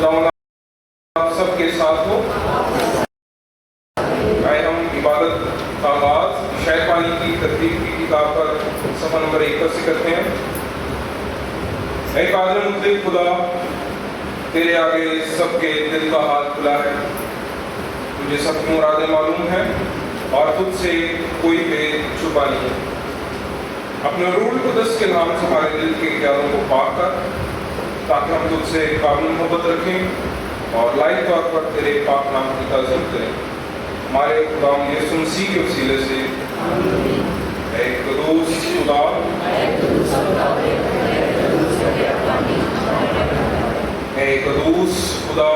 खुदावंद आप सबके साथ हो। आए हम इबादत का आगाज शायद पानी की तरतीब की किताब पर सफ़ा नंबर 1 पर से करते हैं। ऐ कादिर मुतलक खुदा, तेरे आगे सबके दिल का हाल खुला है। तुझे सब मुरादें मालूम हैं और तुझसे कोई भेद छुपा नहीं है। अपने रूह कुदस के नाम से हमारे दिल के ख्यालों को पाक कर, ताकि हम तुझसे काबिल मोहब्बत रखें और लायक तौर पर तेरे पाक नाम की ताज़ीम करें। हमारे खुदा यीशु मसीह के वसीले से ऐ क़ुद्दूस खुदा, ऐ क़ुद्दूस खुदा,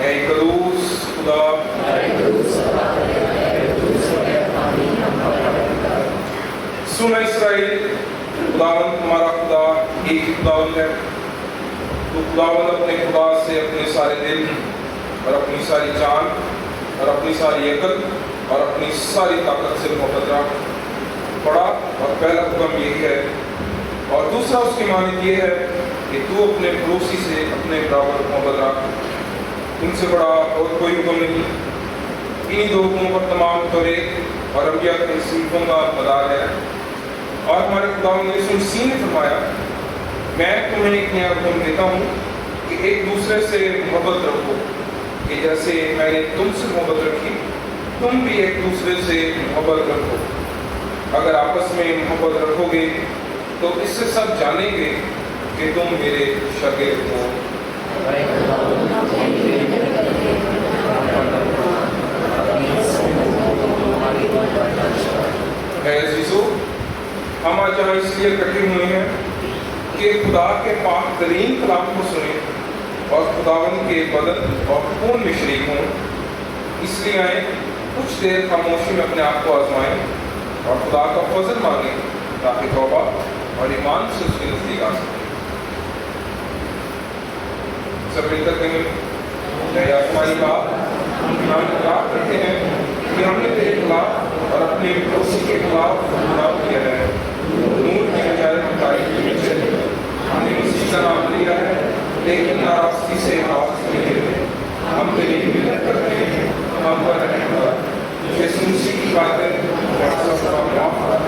ऐ क़ुद्दूस खुदा, सुन इस्राएल, खुदावंद हमारा खुदा एक ही खुदावंद है। तो खुदावंद अपने खुदा से अपने सारे दिल और अपनी सारी जान और अपनी सारी अकल और अपनी सारी ताकत से मोहब्बत रख। बड़ा और पहला हुक्म यही है, और दूसरा उसकी मानित ये है कि तू अपने पड़ोसी से अपने बराबर मोहब्बत रख। इनसे बड़ा और कोई हुक्म नहीं। इन्हीं दो हुक्मों पर तमाम तौरेत और अंबिया के सिनफों का मदार है। और हमारे खुदावंद यीशु मसीह ने फरमाया, मैं तुम्हें एक नया हुक्म देता हूँ कि एक दूसरे से मोहब्बत रखो, कि जैसे मैंने तुमसे मोहब्बत रखी तुम भी एक दूसरे से मोहब्बत रखो। अगर आपस में मोहब्बत रखोगे तो इससे सब जानेंगे कि तुम मेरे शागिर्द हो। हम आज यहाँ इसलिए इकट्ठे हुए हैं कि खुदा के पाक तरीन कलाम को सुने और खुदावंद के बदन और खून में शरीक हों। इसलिए आए, कुछ देर खामोशी में अपने आप को आजमाएं और खुदा का फजल मांगें, ताकि तौबा और ईमान से उसके नजदीक आ सकें। सब मिलकर कहें, आसमानी बाप, हम इकरार करते हैं कि हमने तेरे खिलाफ और अपने पड़ोसी के खिलाफ गुनाह किया है। नूर की बजाय तारीफ की बजाय हमने मसीह का नाम लिया है, लेकिन नाराजगी से नाराज नहीं है। हम तेरी मिन्नत करते हैं, हम पर रहम कर। यीशु मसीह की बातें माफ कर,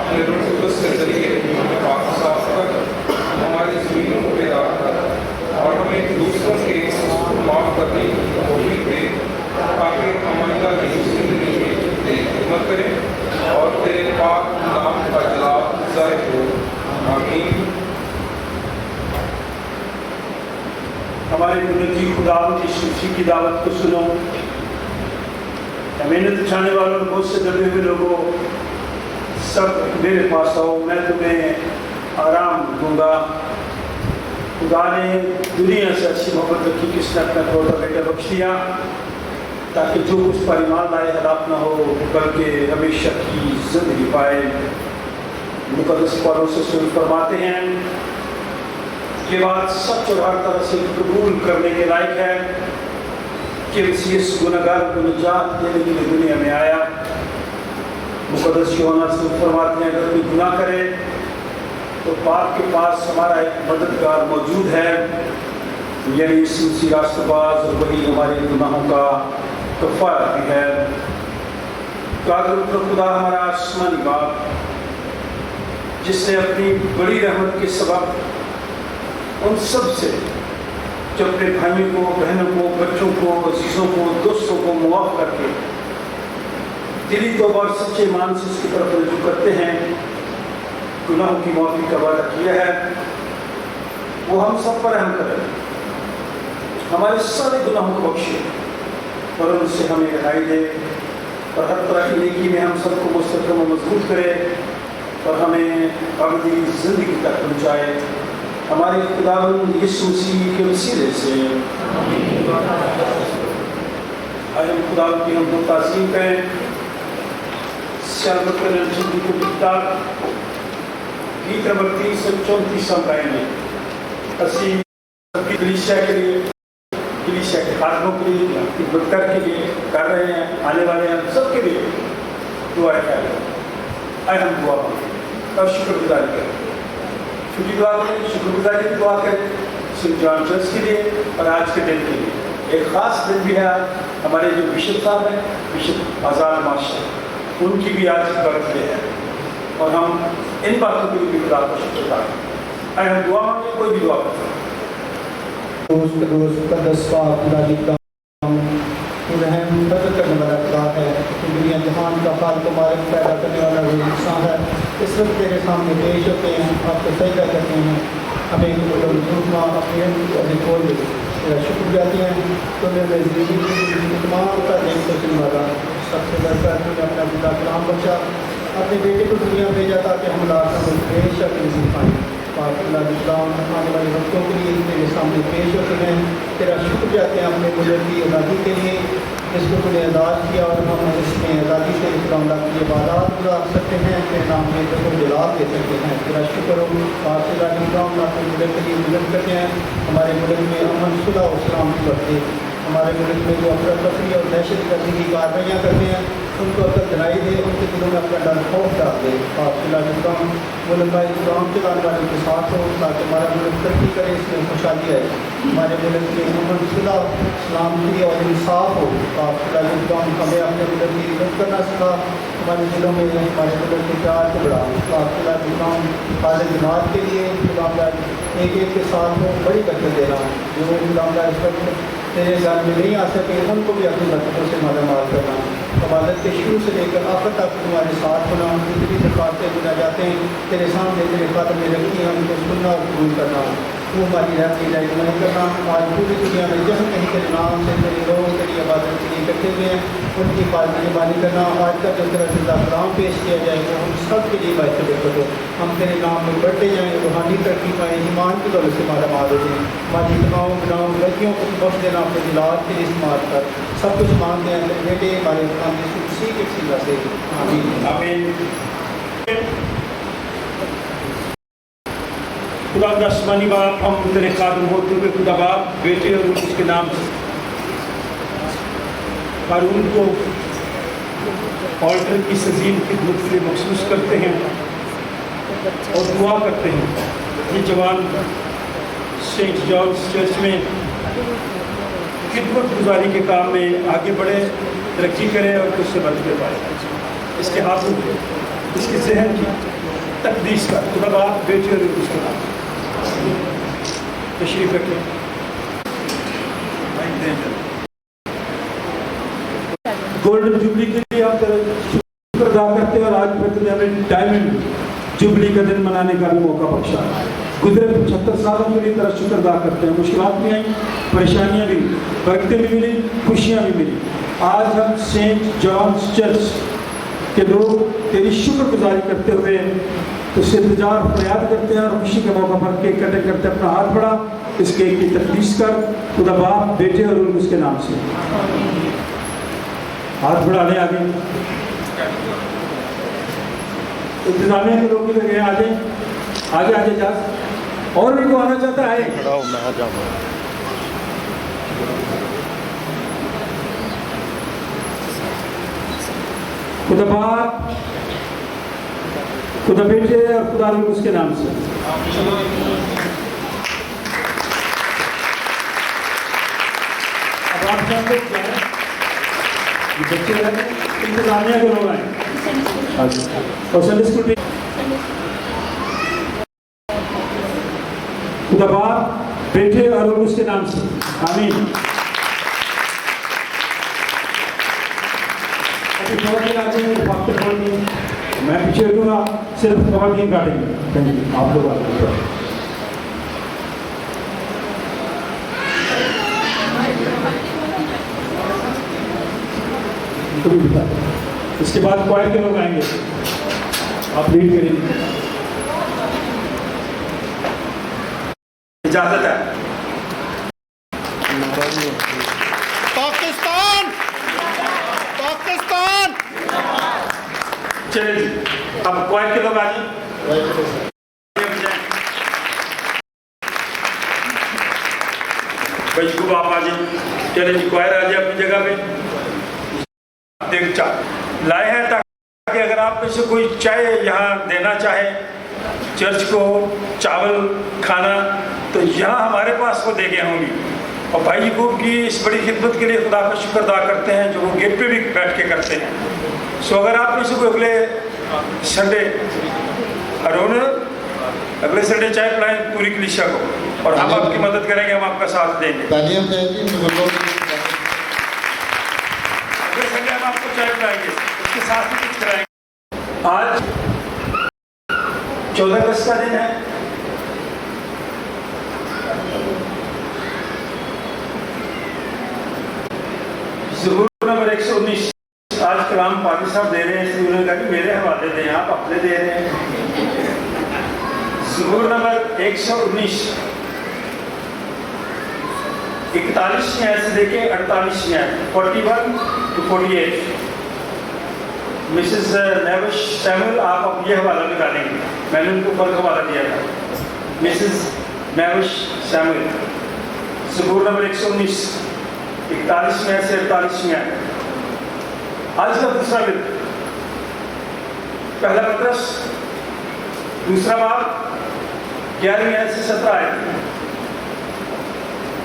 अपने रूह कुद्दूस के जरिए हमें पाक साफ कर, हमारी ज़मीनों को बेदार कर और हमें दूसरों के माफ करने की तौफीक दे, ताकि हमारी जिंदगी में तेरी खिदमत करें और तेरे पाक नाम का जलाल ज़ाहिर हो। आमीन। हमारे कुदरती खुदावंद यीशु मसीह की दावत को सुनो। मेहनत उठाने वालों, बहुत से दबे हुए लोगों, सब मेरे पास आओ, मैं तुम्हें आराम दूंगा। खुदा ने दुनिया से अच्छी मोहब्बत रखी कि उसने अपना छोटा बेटा बख्श दिया, ताकि जो उस पर ईमान लाए हलाक न हो, बल्कि हमेशा की जिंदगी पाए। मुकद्दस पौलुस से फरमाते हैं, ये बात सच और हर तरह से कबूल करने के लायक है कि इस गुनहगार को निजात देने के लिए दुनिया में आया। मुकद्दस यूहन्ना से फरमाते हैं, अगर कोई गुनाह करे तो बाप के पास हमारा एक मददगार मौजूद है, यानी यीशु मसीह रास्तबाज, और वही हमारे गुनाहों का कफ़ारा भी है। कादिर खुदा हमारा आसमानी बाप, जिसने अपनी बड़ी रहमत के सबब उन सब से जो अपने भाइयों को, बहनों को, बच्चों को, अजीज़ों को, दोस्तों को मुआफ़ करके दिली तौबा और सच्चे ईमान से उसकी तरफ रुजू करते हैं, गुनाहों की माफ़ी का वादा किया है। वो हम सब पर रहम करें, हमारे सारे गुनाहों को बख्शे और उनसे हमें रिहाई दे, और हर तरह की नेकी में हम सबको मुस्तक़िम और मजबूत करे और हमें अबदी ज़िंदगी तक पहुँचाए। हमारे खुदावंद यीशु मसीह के वसीले से आज हम खुदा की हम ताज़ीम करें। गीत नंबर 334 में असी कलीसिया के लिए, कलीसिया के खादमों के लिए, बदकर के लिए कर रहे हैं, आने वाले हैं सबके लिए दुआएं कर रहे हैं। आए हम दुआ मांगें और शुक्रगुजारी करें। چھٹی دعا کریں, شکر گزاری کی دعا کریں سینٹ جان چرچ کے لیے اور آج کے دن کے لیے. ایک خاص دن بھی ہے آج. ہمارے جو بشپ صاحب ہیں, بشپ آزاد ماشاء, ان کی بھی آج برتھ ڈے ہے اور ہم ان باتوں کے لیے بھی خدا کا شکر ادا کریں. اگر ہم دعا مانگیں, کوئی بھی دعا کر سکتے ہیں. دوست قدس پاک الہی کا رحم بدل کرنے والا خدا ہے, دنیا جہان کا خالق و مالک پیدا کرنے والا وہ انسان ہے. اس وقت تیرے سامنے پیش ہوتے ہیں, آپ کو سجدہ کرتے ہیں, ہمیں اپنے کھول دے. تیرا شکر جاتے ہیں تو نے زندگی کی تمام کا دین کو سنوانا. سب سے بڑھ کر اپنا پتا کلام بچا, اپنے بیٹے کو دنیا بھیجا تاکہ ہم لاکھ بے شک نصیب پائیں. پاک اللہ اسلام آنے والے وقتوں کے لیے تیرے سامنے پیش ہوتے ہیں. تیرا شکر جاتے ہیں اپنے ملک کی آزادی کے لیے جس کو تم نے آزاد کیا اور ہم اس میں آزادی سے اسلام اللہ کی عبادات گزار سکتے ہیں, اپنے نام میں تو جلال دے سکتے ہیں. تیرا شکر ہو پاک اللہ اسلام اپنے ملک کے لیے مدد کرتے ہیں. ہمارے ملک میں امن صلح و اسلام کی بڑھتے, ہمارے ملک میں جو افراتفری اور دہشت گردی کی کارروائیاں کرتے ہیں ان کو عقل دلائی دے, ان کے دلوں میں اپنا ڈر خوف ڈال دے. پاک اللہ اسلام ملک اسلام چلانے والوں کے ساتھ ہو تاکہ ہمارا ملک ترقی کرے, اس میں خوشحالی آئے. ہمارے ملک میں امن صلح سلامتی اور انصاف ہو. پاک اللہ اسلام ہمیں اپنے ملک کی عزت کرنا سکھا, ہمارے دلوں میں ہمارے ملک کے پیار کو بڑھا. پاک اللہ اسلام خالد جماعت کے لیے غلام ایک ایک کے ساتھ ہو بڑی برکت دینا. جو غلام اس وقت تیرے گھر میں نہیں آ سکے ان کو بھی اپنی برکتوں سے مالا مال کرنا. عبادت کے شروع سے لے کر آخر تک تمہارے ساتھ ہونا. جتنی درخواستیں بنا جاتے ہیں تیرے سامنے تیرے قدم میں رکھی ہیں, ان کو سننا اور قبول کرنا. تو ہماری رہتی رہنمائی کرنا. آج پوری دنیا میں جہاں کہیں تیرے نام سے تیرے لوگ تیری عبادت کے لیے اکٹھے ہوئے ہیں ان کی مہربانی کرنا. آج کا جو تیرا زندہ کلام پیش کیا جائے وہ ہم سب کے لیے باعث برکت ہو. ہم تیرے نام میں بڑھتے جائیں, روحانی ترقی پائیں, ایمان کی دولت سے مالا مال ہو جائیں. ہماری تمام گناہوں غلطیوں کو بخش دینا اپنے دلات کے لیے استعمال کر. سب کچھ مانگتے ہیں تیرے بیٹے ہمارے اسی کے سیدھا سے آمین. آمین. خدا کا آسمانی باپ, ہم تیرے خادم ہوتے ہوئے خدا باپ بیٹے اور اس کے نام سے قانون کو آلٹر کی سزین خدمت سے مخصوص کرتے ہیں اور دعا کرتے ہیں. یہ جوان سینٹ جانس چرچ میں خدمت گزاری کے کام میں آگے بڑھے, ترقی کرے اور اس سے بدلے پائے. اس کے ہاتھوں اس کے ذہن کی تقدیس کا خدا باپ بیٹے اور اس کے نام تشریف رکھیں. گولڈن جوبلی کے لیے ہم شکر ادا کرتے ہیں اور آج پھر ہمیں ڈائمنڈ جوبلی کا دن منانے کا بھی موقع بخشا. گزرے 75 سالوں کے لیے طرح شکر ادا کرتے ہیں. مشکلات بھی آئیں, پریشانیاں بھی, برکتیں بھی ملی, خوشیاں بھی ملی. آج ہم سینٹ جانس چرچ کے لوگ تیری شکر گزاری کرتے ہوئے اس سے التجا فریاد کرتے ہیں اور خوشی کے موقع پر کیک کٹنگ کرتے ہیں. اپنا ہاتھ بڑھا, اس کیک کی تقدیس کر خدا باپ بیٹے اور اس کے نام سے. ہاتھ بڑھا لیں آگے. انتظامیہ کے لوگ بھی لگے ہیں, آگے آگے آگے جا. اور بھی کو آنا چاہتا ہے خدا باپ خدا بیٹے اور خدا روح اس کے نام سے. اب آپ جانتے ہیں یہ بچے رہے انتظامیہ کے لوگ آئے اور سنڈے اسکول بھی. خدا باپ بیٹے اور روح اس کے نام سے. آمین. میں پیچھے دوں گا, صرف خواتین کاٹیں گے. آپ لوگ اس کے بعد کوائر کے لوگ آئیں گے, آپ لیڈ کریں گے. اجازت ہے. پاکستان پاکستان. چلے جی, اب کوائر کے لوگ آ جائیں. بھائی کو آپ آ جائیں. چلے جی, کوائر آ جائے اپنی جگہ پہ. دیکھ چاہ لائے ہیں تاکہ اگر آپ میں سے کوئی چائے یہاں دینا چاہے चर्च को चावल खाना, तो यहाँ हमारे पास वो दे गए होंगी। और भाई यकूब की इस बड़ी खिदमत के लिए खुदा का शुक्र अदा करते हैं जो वो गेट पे भी बैठ के करते हैं। सो अगर आप में से कोई अगले संडे अगले संडे चाय पिलाएं पूरी कलीसिया को, और हम आपकी मदद करेंगे, हम आपका साथ देंगे। अगले संडे हम आपको चाय पिलाएंगे, उसके साथ ही कुछ कराएंगे। आज 14 अगस्त का दिन है। ज़बूर नंबर 119 आज कलाम पादी साहब दे रहे हैं, इसलिए उन्होंने कहा कि मेरे हवाले दें, आप अपने दे रहे हैं। ज़बूर नंबर 119 41 आयत से लेके 48 आयत 41 to 48। मिसेस नेविश सैमुअल, आप अब ये हवाला निकालेंगे, मैंने उनको ऊपर हवाला दिया था। मिसेस नेविश सैमुअल, ज़बूर नंबर 119 41 में से 48 में आए। आज का दूसरा दिन, पहला पत्रस दूसरा बाब 11 से 17 आए।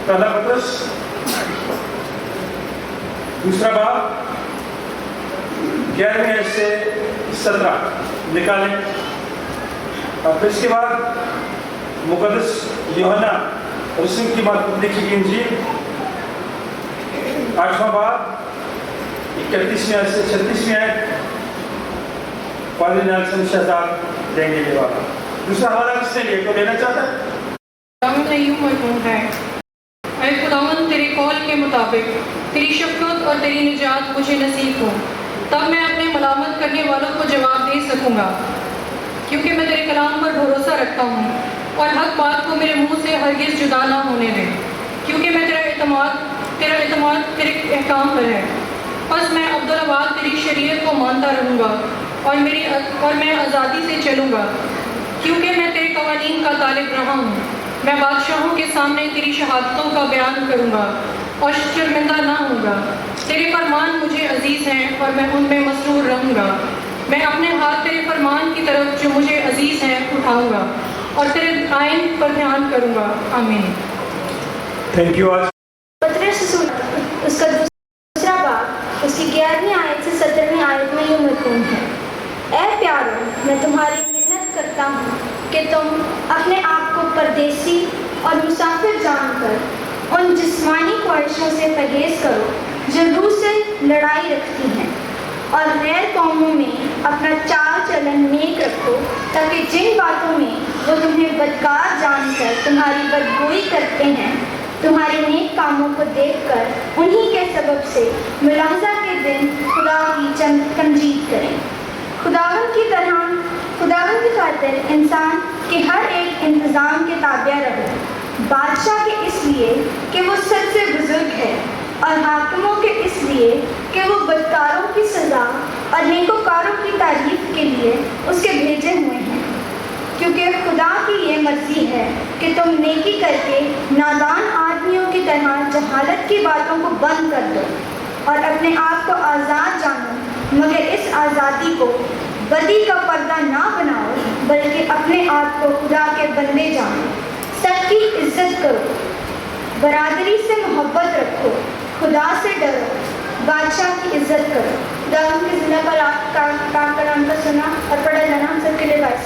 पहला पत्रस दूसरा बाब 11 से 17 निकालें। और फिर इसके बाद मुकद्दस यूहन्ना रसूल की मार्फत लिखी गई इंजील 8वां बाब 31 से 36 आयत पादरी नेल्सन शहजाद देंगे जवाब। दूसरा हवाला किसने लिए, को देना चाहता है? ऐ खुदावंद, तेरे कौल के मुताबिक तेरी शफ़क़त और तेरी निजात मुझे नसीब हो, तब मैं अपने मलामत करने वालों को जवाब दे सकूंगा, क्योंकि मैं तेरे कलाम पर भरोसा रखता हूँ और हक बात को मेरे मुंह से हरगिज़ जुदा ना होने दे, क्योंकि मैं तेरा एतमाद तेरे अहकाम पर है। बस मैं अब्दुल-अबाद तेरी शरीयत को मानता रहूँगा और मैं आज़ादी से चलूँगा, क्योंकि मैं तेरे कवानीन का तालिब रहा हूँ। मैं बादशाहों के सामने तेरी शहादतों का बयान करूँगा और शर्मिंदा ना होऊंगा। तेरे फरमान मुझे अजीज़ हैं और मैं उनमें मसरूर रहूँगा। मैं अपने हाथ तेरे फरमान की तरफ जो मुझे अजीज़ हैं उठाऊँगा और तेरे आइन पर ध्यान करूँगा। आमीन। Thank you. आज उसका दूसरा बाब उसकी 11वीं आयत से 17वीं आयत में यूँ मज़मून है, ऐ प्यारो, मैं तुम्हारी मिन्नत करता हूँ कि तुम अपने आप को परदेसी और मुसाफिर जानकर उन जिस्मानी ख्वाहिशों से परहेज़ करो जो रूह से लड़ाई रखती हैं, और गैर कौमों में अपना चाल चलन नेक रखो, ताकि जिन बातों में वो तुम्हें बदकार जानकर तुम्हारी बदगोई करते हैं, तुम्हारे नेक कामों को देखकर उन्हीं के सबब से मुलाहजा के दिन खुदा की तमजीद करें। खुदावंद की खातिर इंसान के हर एक इंतज़ाम के ताबिया रहो, बादशाह के इसलिए कि वो सबसे बुजुर्ग है, और हाकिमों के इसलिए कि वो बदकारों की सज़ा और नेकोकारों की तारीफ के लिए उसके भेजे हुए हैं, क्योंकि खुदा की ये मर्जी है कि तुम नेकी करके नादान आदमियों की तरह जहालत की बातों को बंद कर दो और अपने आप को आज़ाद जानो, मगर इस आज़ादी को बदी का पर्दा ना बनाओ, बल्कि अपने आप को खुदा के बंदे जानो। सबकी इज्जत करो, बरादरी से मोहब्बत रखो, खुदा से डरो, बादशाह की इज्जत करो। खुदा उनकी ज़िंदा पर आपका कलाम का सुना और पढ़ा जाना हम सबके लिए बायस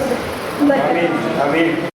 आमीन।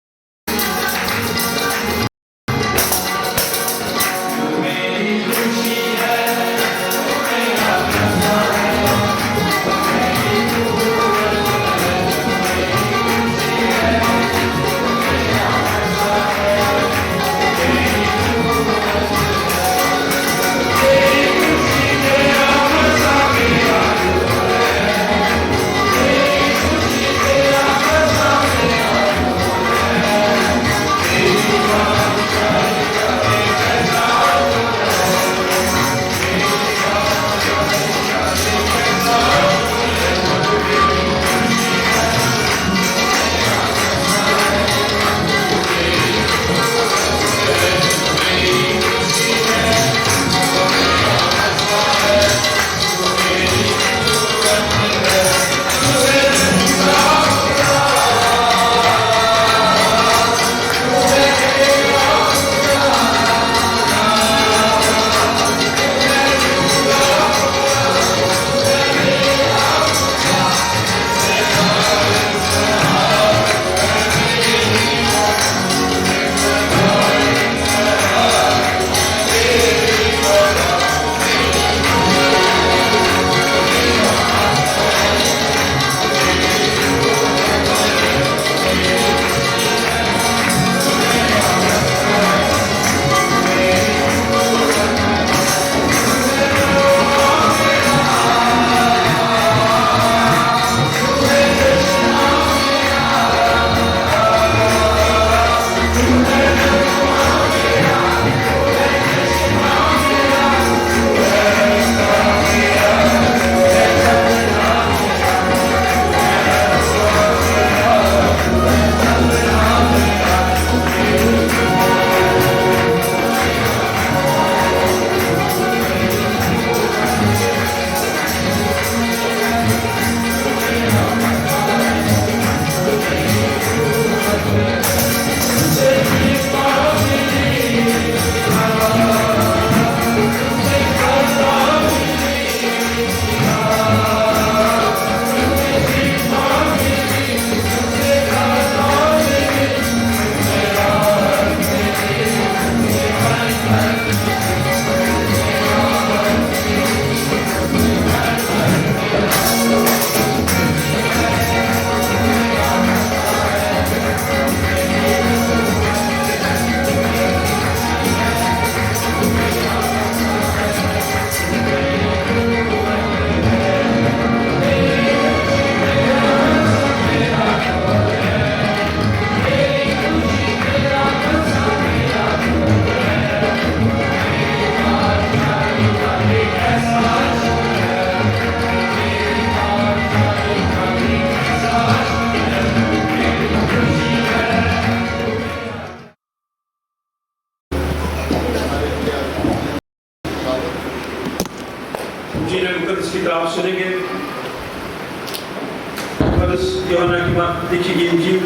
लिखी गई इंजील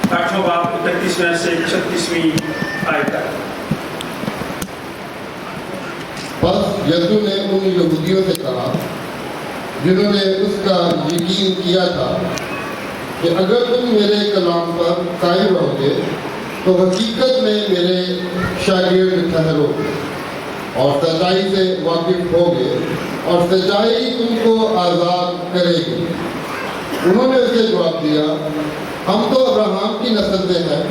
8वां बाब 31वें से 36वीं आयत तक। बस यीशु ने उन यहूदियों से कहा जिन्होंने उसका यकीन किया था कि अगर तुम मेरे कलाम पर कायम रहोगे तो हकीकत में मेरे शागिर्द ठहरोगे और सच्चाई से वाकिफ होगे और सच्चाई तुमको आज़ाद करेगी। उन्होंने उसे जवाब दिया, हम तो अब्राहम की नस्ल से हैं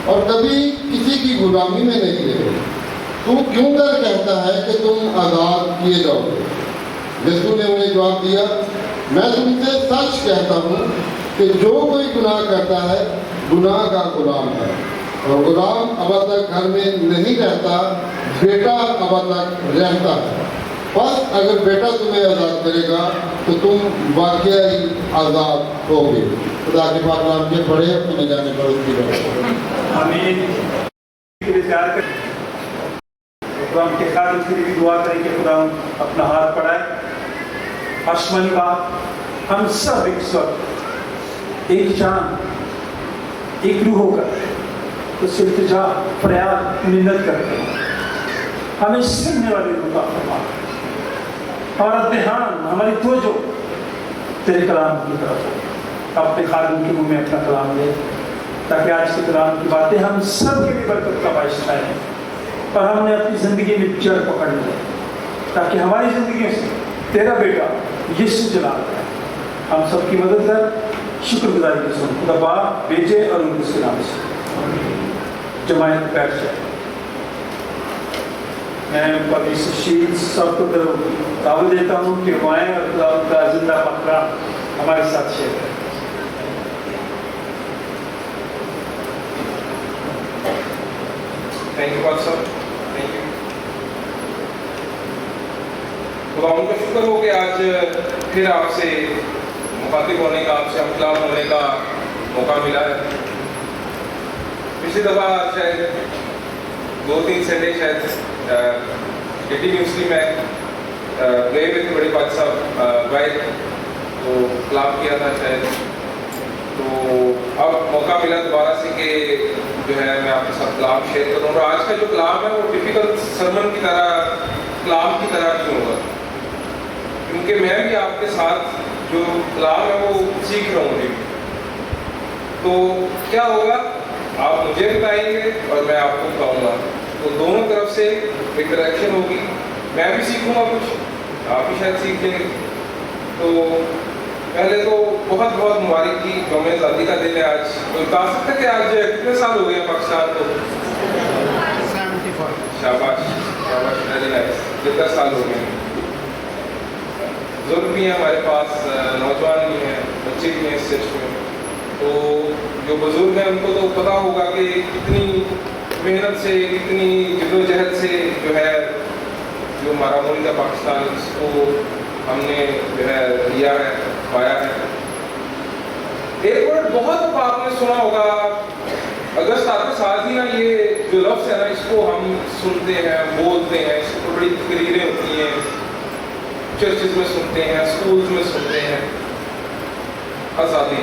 और कभी किसी की गुलामी में नहीं रहे, तू क्यों कर कहता है कि तुम आज़ाद किए जाओगे? यीशु ने उन्हें जवाब दिया, मैं तुमसे सच कहता हूँ कि जो कोई गुनाह करता है गुनाह का गुलाम है और गुलाम अब तक घर में नहीं रहता, बेटा अब तक रहता है। बस अगर बेटा तुम्हें आज़ाद करेगा तो तुम वाकई ही आज़ाद होगे। खुदा के पाक नाम के पढ़े अपने जाने पर उसकी आमीन। के लिए तैयार कर खुदा के खातिर के लिए भी दुआ करें कि खुदा अपना हाथ बढ़ाए। आसमानी बाप, हम सब एक वक्त एक जान एक रूह होकर उस इल्तिजा फरियाद मिन्नत करते हैं, हमें सुनने वाले रूह का फरमा, हमारा ध्यान हमारी तवज्जो तेरे कलाम की तरफ हो। अपने खादिम के मुंह में अपना कलाम दे ताकि आज के कलाम की बातें हम सब के लिए बरकत का बायस बनाए और हमने अपनी ज़िंदगी में जड़ पकड़ ली ताकि हमारी ज़िंदगी से तेरा बेटा यीशु जलाल है। हम सबकी मदद कर, शुक्रगुजारी के साथ खुदा बाप, बेटे और उनके नाम से जमायत बैठ जाए। मैं परमेश्वर शील सबको दावत देता हूँ कि वाएँ और खुदा का जिंदा पकड़ा हमारे साथ शेयर करें। Thank you pastor, thank you. खुदा उनका शुक्र हो कि आज फिर आपसे मुखातिब होने का, आपसे हमकलाम होने का मौका मिला है। पिछली दफ़ा शायद 2-3 संडे शायद केटी न्यूज़ली में गए हुए थे बड़े बादशाह भाई तो कलाम किया था शायद, तो अब मौका मिला दोबारा से कि जो है मैं आपके साथ कलाम शेयर करूँ। और आज का जो कलाम है वो टिपिकल सरमन की तरह, कलाम की तरह क्यों होगा, क्योंकि मैं भी आपके साथ जो कलाम है वो सीख रहा हूँ। तो क्या होगा, आप मुझे बताएंगे और मैं आपको बताऊँगा, तो दोनों तरफ से इंटरेक्शन होगी। मैं भी सीखूँगा कुछ, आप भी शायद सीख लेंगे। तो पहले तो बहुत बहुत मुबारक यौम आज़ादी का दिन है आज। तो बता सकते कि आज कितने साल हो गए पाकिस्तान को? 74। शाबाश शाबाश, वेरी नाइस। 70 साल हो गए। बुजुर्ग भी हैं हमारे पास, नौजवान भी हैं, बच्चे भी हैं इस चर्च में। तो जो बुजुर्ग हैं उनको तो पता होगा कि कितनी मेहनत से, कितनी जद्दोजहद से जो है जो हमारा मुल्क है पाकिस्तान, इसको हमने जो है लिया है, पाया है। एक वर्ड बहुत आपने सुना होगा, अगस्त आपके साथ ही ना, ये जो लफ्ज़ है ना, इसको हम सुनते हैं, बोलते हैं, इसको बड़ी तकरीरें होती हैं, चर्चेज में सुनते हैं, स्कूल्स में सुनते हैं। आज़ादी,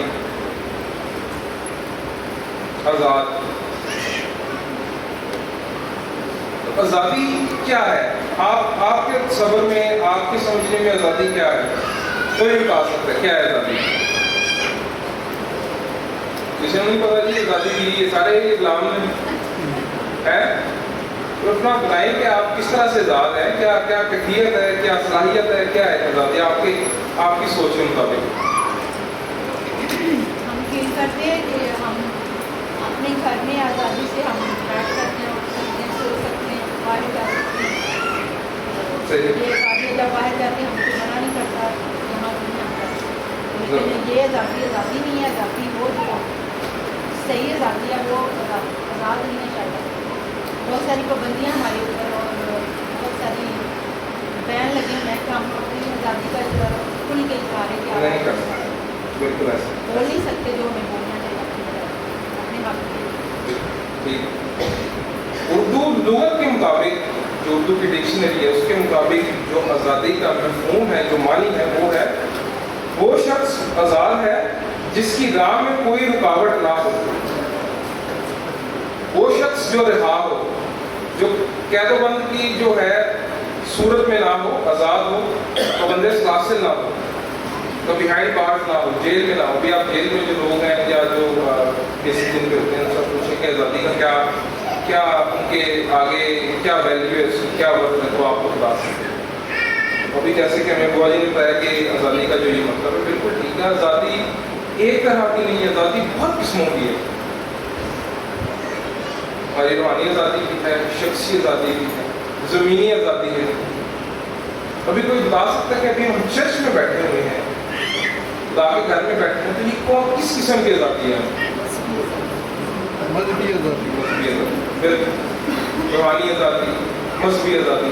आज़ाद। आज़ादी क्या है? आपके सबर में, आपके समझने में आज़ादी क्या है? कोई भी बता सकता है क्या है आज़ादी? जिसे नहीं पता जी आज़ादी की, ये सारे गुलाम है। तो अपना बताएं कि आप किस तरह से आज़ाद है, क्या क्या कैफियत है, क्या सलाहियत है, क्या है आज़ादी आपकी सोच के मुताबिक? हम फील करते हैं कि हम अपने घर में आज़ादी से हम बैठ सकते हैं, उठ सकते हैं, सो सकते हैं, बाहर जा सकते हैं। ये आगे जब बाहर जाते हैं हमको मना नहीं करता, यहाँ नहीं आता। लेकिन ये आज़ादी नहीं है, आज़ादी वो सही आज़ादी है, वो आज़ाद नहीं है शायद। बहुत सारी पाबंदियाँ हमारे ऊपर और बहुत सारी बैन लगे हैं कि हम अपनी आज़ादी का खुल के इजहार है कि नहीं कर सकते, बिल्कुल ऐसा बोल नहीं सकते जो हमें बोलना चाहिए अपने हक में। ठीक। उर्दू लुगत के मुताबिक, जो उर्दू की डिक्शनरी है उसके मुताबिक जो आज़ादी का मफ़हूम है, जो मानी है, वो है वो शख्स आज़ाद है جس کی راہ میں کوئی رکاوٹ نہ ہو، وہ شخص جو رہا ہو، جو قید و بند کی جو ہے صورت میں نہ ہو، آزاد ہو، پابندِ سلاسل نہ ہو، تو بیہائنڈ بارز نہ ہو، جیل میں نہ ہو۔ بھی آپ جیل میں جو لوگ ہیں یا جو کسی دن پہ ہوتے ہیں، سب پوچھیں کہ آزادی کا کیا ان کے آگے کیا ویلیو ہے، کیا ورتھ ہے، تو آپ کو بتا سکتے ہیں۔ ابھی جیسے کہ ہمیں بوا جی نے بتایا کہ آزادی کا جو یہ مطلب ہے، بالکل ٹھیک ہے۔ آزادی ایک طرح کی نہیں ہے، آزادی بہت قسموں کی ہے۔ ہماری روحانی آزادی بھی ہے، شخصی آزادی بھی ہے، زمینی آزادی ہے۔ ابھی کوئی بتا سکتا ہے کہ ابھی ہم چرچ میں بیٹھے ہوئے ہیں، خدا کے گھر میں بیٹھے ہیں، تو یہ کس قسم کی آزادی ہے؟ مذہبی آزادی، بالکل روحانی آزادی، مذہبی آزادی۔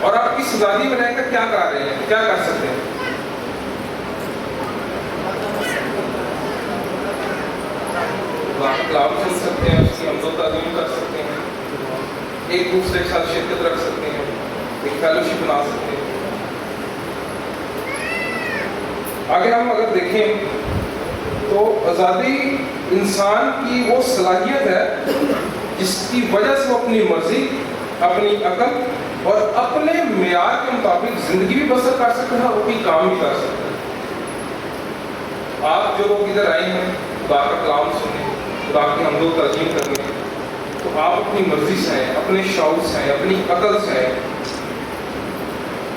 اور آپ اس آزادی میں رہ کر کیا کر رہے ہیں، کیا کر سکتے ہیں؟ کلام سن سکتے ہیں، اس کی حمد و تعظیم کر سکتے ہیں، ایک دوسرے کے ساتھ شرکت رکھ سکتے ہیں، ایک فیلوشپ بنا سکتے ہیں۔ آگے ہم اگر دیکھیں تو آزادی انسان کی وہ صلاحیت ہے جس کی وجہ سے وہ اپنی مرضی، اپنی عقل اور اپنے معیار کے مطابق زندگی بھی بسر کر سکتے ہیں اور کوئی کام بھی کر سکتے ہیں۔ آپ جو لوگ ادھر آئے ہیں خدا کا کلام سنیں، خدا کی حمد و تعظیم کرنے، تو آپ اپنی مرضی سے ہیں، اپنے شعور سے ہیں، اپنی عقل سے ہیں،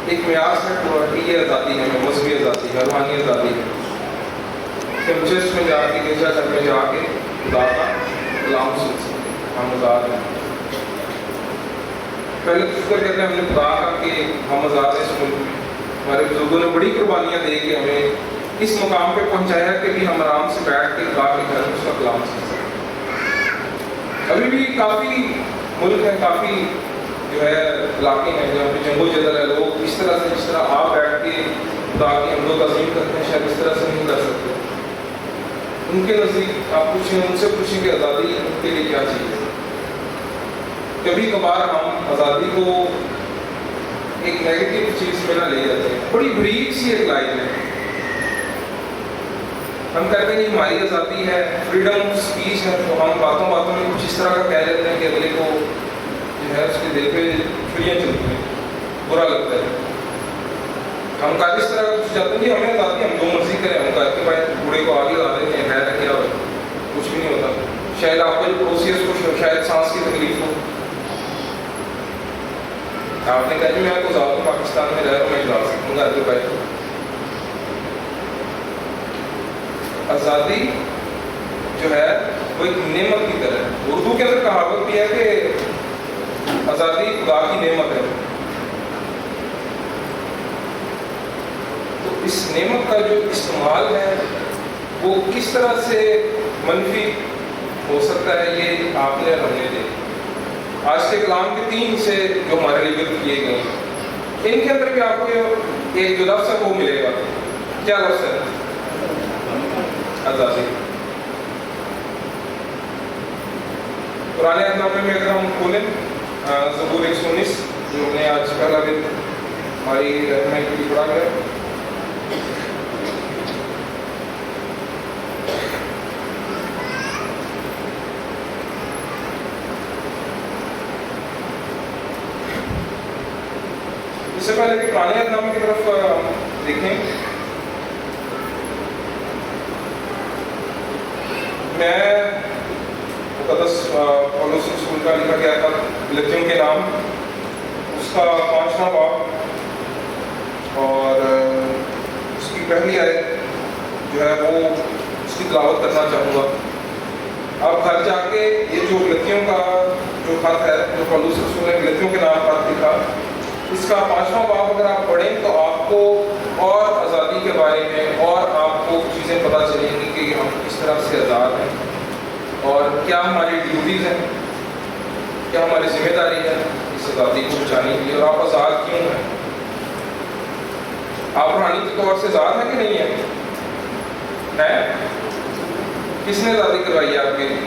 ایک معیار سیٹ ہوا کہ یہ آزادی ہے، مذہبی آزادی ہے، روحانی آزادی ہے کہ ہم چرچ میں جا کے، گرجا گھر میں جا کے خدا کا کلام سن سکتے ہیں، ہم آزاد ہیں۔ پہلے تو شکر کہتے ہیں ہم نے خدا کا کہ ہم آزاد ہیں اس ملک میں۔ ہمارے بزرگوں نے بڑی قربانیاں دے کے ہمیں اس مقام پہ پہنچایا کہ بھی ہم آرام سے بیٹھ کے خدا کے گھر میں اس کا کلام سن سکتے ہیں۔ ابھی بھی کافی ملک ہیں، کافی جو ہے علاقے ہیں جہاں پہ جنگ و جدل ہے، لوگ اس طرح سے جس طرح آپ بیٹھ کے خدا کی حمد و تعظیم کرتے ہیں شاید اس طرح سے نہیں کر سکتے۔ ان کے نزدیک آپ پوچھیں، ان سے پوچھیں کہ آزادی ان کے لیے کیا چیز ہے۔ کبھی کبھار ہم آزادی کو ایک نیگیٹو چیز میں نہ لے جاتے ہیں، بڑی بریک سی ایک لائن ہے۔ ہم کہتے ہیں کہ ہماری آزادی ہے، فریڈم آف اسپیچ ہے، تو ہم باتوں باتوں میں کچھ اس طرح کا کہہ لیتے ہیں کہ اگلے کو جو ہے اس کے دل پہ چھریاں چلتی ہیں، برا لگتا ہے۔ ہم کہتے اس طرح کا کچھ چاہتے ہیں کہ ہمیں آزادی، ہم جو مرضی کریں، ہم کہتے ہیں بھائی بوڑھے کو آگے لا دیتے ہیں، خیر ہے کیا کچھ بھی نہیں ہوتا۔ شاید آپ کو جو پڑوسی ہے اس کو شاید سانس کی تکلیف ہو، آپ نے کہا جی میں کو زیادہ پاکستان میں رہ رہا ہوں، میں جا سکتا ہوں گھر کے بیٹھ۔ آزادی جو ہے وہ ایک نعمت کی طرح ہے۔ اردو کے اندر کہاوت بھی ہے کہ آزادی خدا کی نعمت ہے۔ تو اس نعمت کا جو استعمال ہے وہ کس طرح سے منفی ہو سکتا ہے، یہ آپ نے ہم نے دیکھا۔ آج کے کلام کے 3 حصے جو ہمارے لیے ذکر کیے گئے ہیں، ان کے اندر بھی آپ کو ایک جو لفظ ہے وہ ملے گا۔ کیا لفظ ہے؟ آزادی۔ پرانے عہد نامے میں اگر ہم کھولیں زبور 119 جو ہم نے آج پہلا دن ہماری رہنمائی کے لیے پڑھا گیا، اس سے پہلے کہ پرانے عہد نامے کی طرف دیکھیں، میں مقدس پولس رسول کا لکھا گیا تھا غلطیوں کے نام، اس کا 5واں باب اور اس کی پہلی آیت جو ہے وہ اس کی تلاوت کرنا چاہوں گا۔ آپ گھر جا کے یہ جو غلطیوں کا جو خط ہے، جو پولس رسول نے غلطیوں کے نام خط لکھا، اس کا 5واں باب اگر آپ پڑھیں تو آپ کو اور آزادی کے بارے میں اور آپ کو چیزیں پتہ چلیں گی کہ ہم کس طرح سے آزاد ہیں اور کیا ہماری ڈیوٹیز ہیں، کیا ہماری ذمہ داری ہے اس آزادی کو بچانے کے لیے، اور آپ آزاد کیوں ہیں۔ آپ روحانی طور سے آزاد ہیں کہ نہیں ہیں؟ کس نے آزادی کروائی ہے آپ کے لیے؟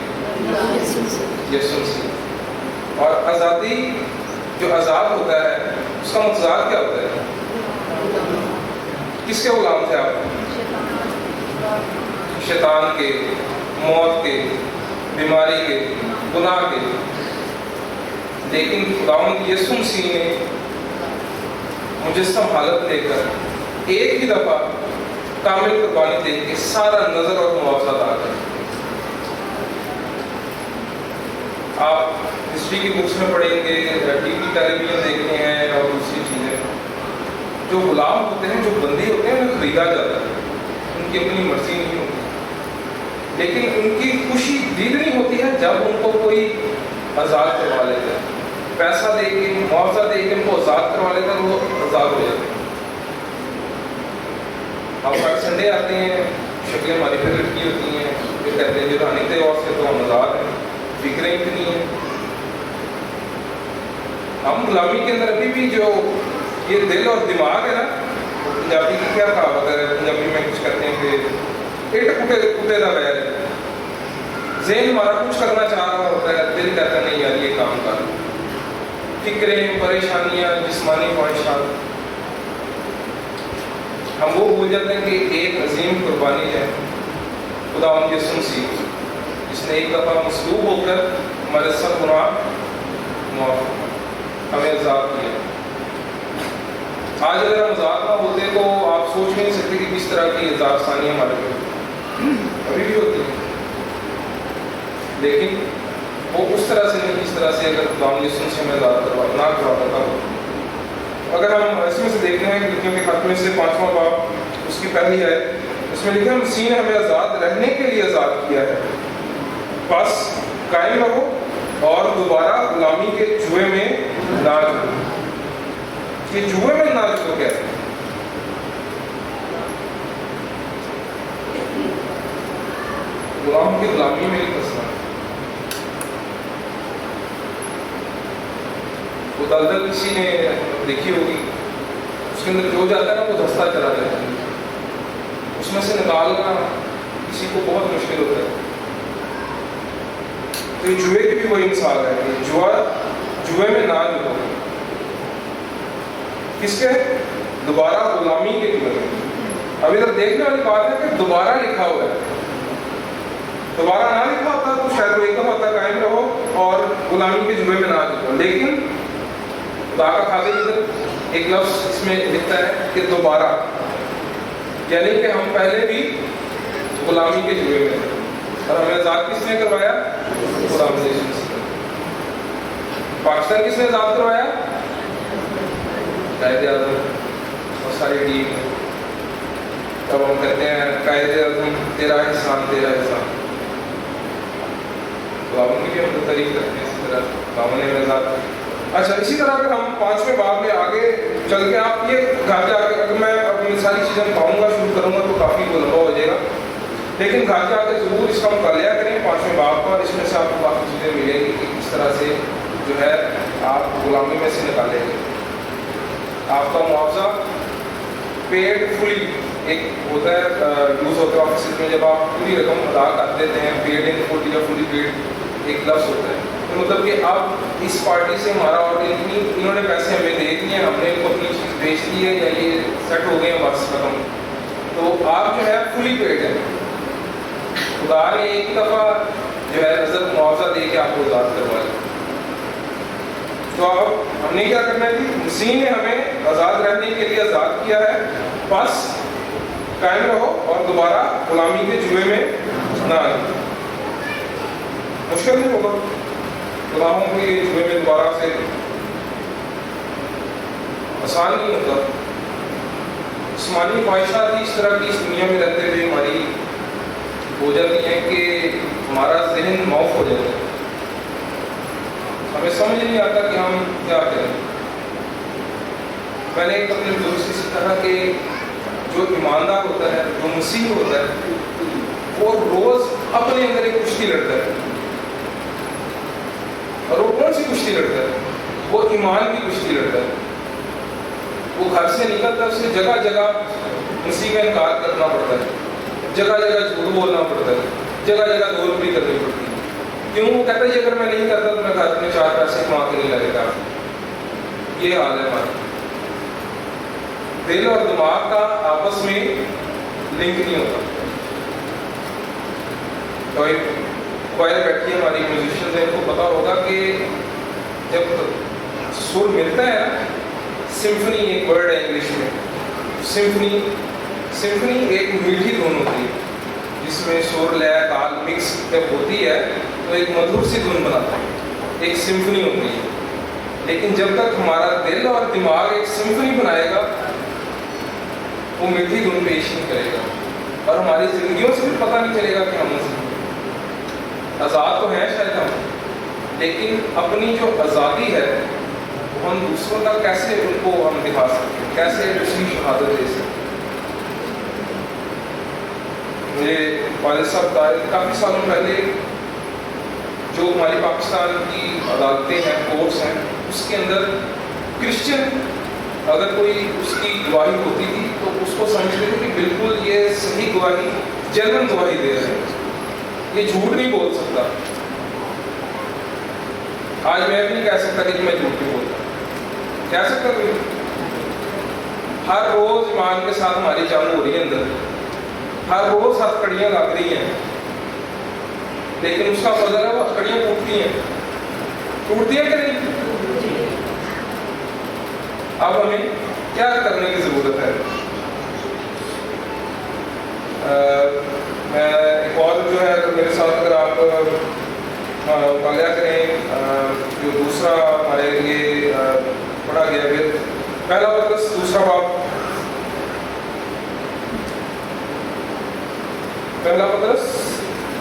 یسوع مسیح۔ اور آزادی جو آزاد ہوتا ہے اس کا متضاد کیا ہوتا ہے؟ کس کے غلام تھے آپ؟ शैतान के, मौत के, बीमारी के, गुनाह के। लेकिन खुदावंद यीशु मसीह ने मुजस्सम हालत लेकर एक ही दफा कामिल कुर्बानी दे के सारा नजर और मुआवजा अदा कर। आप हिस्ट्री की बुक्स में पढ़ेंगे, टीवी टेलीविजन देखते हैं और दूसरी चीजें, जो गुलाम होते हैं, जो बंदी होते हैं, उन्हें खरीदा जाता है, उनकी अपनी मर्जी नहीं होती, लेकिन उनकी खुशी द्विगुनी होती है जब उनको कोई आज़ाद करवा लेता है, पैसा दे के, मुआवजा दे के उनको आज़ाद करवा लेता है, वो आज़ाद हो जाते हैं। अब हर संडे आते हैं, शक्लें हमारी फेवरेट की होती हैं, फिर कहते हैं जो रानी थे और से तो हम आज़ाद हैं, फिक्रें इतनी हैं। हम गुलामी के अंदर अभी भी जो ये दिल और दिमाग है ना, पंजाबी की क्या कहावत है, पंजाबी में कुछ कहते हैं कि इट कुटे कुटे का वैर है। ज़हन हमारा कुछ करना चाह रहा होता है, दिल कहता नहीं यार ये काम कर। फिक्रें, परेशानियां, जिस्मानी ख्वाहिशात, हम वो भूल जाते हैं कि एक अजीम कुर्बानी है खुदावंद यीशु मसीह, जिसने एक दफ़ा मसलूब होकर हमारे सब गुनाह माफ हमें आज़ाद किया। आज अगर हम आज़ाद ना होते तो आप सोच नहीं सकते कि किस तरह की आज़ाद सानी हमारे पे अभी भी होती है, लेकिन वो उस तरह से नहीं जिस तरह से अगर खुदावंद यीशु मसीह हमें आज़ाद ना करवाता था। अगर हम इसमें से देखते हैं कि के खत में से 5वां बाब उसकी पहली है, उसमें लिखा है मसीह ने हमें आज़ाद रहने के लिए आज़ाद किया है, बस कायम रहो और दोबारा गुलामी के जुए में ना जुड़ो। ये जुए में ना जुड़ो क्या है? गुलाम की गुलामी में नहीं फंसना। वो दलदल किसी ने देखी होगी, उसके अंदर जो जाता है ना वो धंसता चला जाता है, उसमें से निकालना किसी को बहुत मुश्किल होता है। तो ये जुए की भी वही मिसाल है कि जुए में ना जुड़ो। किसके? दोबारा गुलामी के जुए में। अभी तक देखने वाली बात है कि दोबारा लिखा हुआ है, दोबारा ना लिखा होता तो शायद वो एकदम होता कायम रहो और गुलामी के जुए में ना जुड़ो, लेकिन खुदा का खाते इधर एक लफ्ज़ इसमें लिखता है कि दोबारा, यानी कि हम पहले भी गुलामी के जुए में और हमें आज़ाद किसने करवाया? खुदावंद यीशु मसीह। पाकिस्तान किसने आज़ाद करवाया? कायदे-ए-आज़म और सारी टीम। तब हम कहते हैं कायदे-ए-आज़म तेरा एहसान तेरा एहसान। खुदावंद की भी हम तारीफ करते हैं इसी तरह खुदावंद ने आज़ाद। अच्छा, इसी तरह अगर हम 5वें बाब में आगे चल के आप ये घर जाकर, अगर मैं अपनी सारी चीज़ें पाऊंगा शुरू करूंगा तो काफ़ी लंबा हो जाएगा, लेकिन घर जाकर जरूर इसका मुतालिया करें 5वें बाब पर। इसमें से आपको काफ़ी चीज़ें मिलेंगी कि किस तरह से जो है आप गुलामी में से निकालेंगे। आपका मुआवजा पेड फुली एक होता है, यूज़ होता है ऑफिस में, जब आप पूरी रकम अदा कर देते हैं, पेड इन फुल या फुली पेड एक लफ्ज़ होता है, तो मतलब कि अब इस पार्टी से हमारा और इन्होंने पैसे हमें दे दिए, हमने इनको अपनी चीज़ बेच दी है या ये सेट हो गए हैं बस खत्म, तो आप जो है फुली पेड है। खुदा ने एक दफ़ा जो है नजर मुआवजा दे के आपको आज़ाद करवाया। तो अब हमने क्या करना है कि मसीह ने हमें आज़ाद रहने के लिए आज़ाद किया है, बस कायम रहो और दोबारा गुलामी के जुए में ना आए। मुश्किल नहीं होगा गुलामों के जुए में दोबारा से, आसान नहीं होता। जिस्मानी ख्वाहिशात इस तरह की इस दुनिया में रहते हुए हमारी हो जाती है कि हमारा जहन मौफ हो जाता है, हमें समझ नहीं आता कि हम क्या करें। मैंने एक अपने दोस्त से सीखा था कि जो ईमानदार होता है, जो मसीह होता है, वो रोज अपने अंदर एक कुश्ती लड़ता है। और वो कौन सी कुश्ती लड़ता है? वो ईमान की कुश्ती लड़ता है। वो घर से निकलता है, उसे जगह जगह मसीह का इनकार करना पड़ता है, जगह जगह झूठ बोलना पड़ता है, जगह जगह दोहरी करनी पड़ती है। क्यों? वो कहता है अगर मैं नहीं करता तो मैं घर में 4 पैसे कमा के नहीं लगेगा। ये हाल है हमारा। दिल और दिमाग का आपस में लिंक नहीं होता। تو ایک کوائر بیٹھی ہے ہماری میوزیشین ہے، ان کو پتا ہوگا کہ جب سر ملتا ہے نا، سمفنی ایک ورڈ ہے انگلش میں، سمفنی ایک میٹھی دھن ہوتی ہے جس میں سر لے تال مکس جب ہوتی ہے تو ایک مدھر سی دھن بناتا ہے، ایک سمفنی ہوتی ہے. لیکن جب تک ہمارا دل اور دماغ ایک سمفنی بنائے گا وہ میٹھی دھن پیش نہیں کرے گا، اور ہماری زندگیوں سے بھی پتہ نہیں چلے گا کہ ہم آزاد تو ہیں شاید ہم، لیکن اپنی جو آزادی ہے وہ ہم دوسروں کا کیسے ان کو ہم دکھا سکتے ہیں، کیسے اس کی شہادت دے سکتے ہیں. میرے والد صاحب بتا رہے تھے کافی سالوں پہلے جو ہماری پاکستان کی عدالتیں ہیں، کورٹس ہیں، اس کے اندر کرسچن اگر کوئی اس کی گواہی ہوتی تھی تو اس کو سمجھتے تھے کہ بالکل یہ صحیح گواہی، جنرل گواہی دے رہے ہیں، یہ جھوٹ نہیں بول سکتا. آج میں بھی نہیں کہہ سکتا کہ میں جھوٹ نہیں بولتا، کہہ سکتا کوئی؟ ہر روز ایمان کے ساتھ ہماری جنگ ہو رہی ہے اندر، ہر روز ہتھکڑیاں لگ رہی ہیں، لیکن اس کا فضل ہے وہ ہتھکڑیاں ٹوٹتی ہیں کہ نہیں؟ اب ہمیں کیا کرنے کی ضرورت ہے؟ میں ایک اور جو ہے میرے ساتھ اگر آپ مطالعہ کریں جو دوسرا ہمارے لیے پڑھا گیا ہے، پہلا پطرس دوسرا باب، پہلا پطرس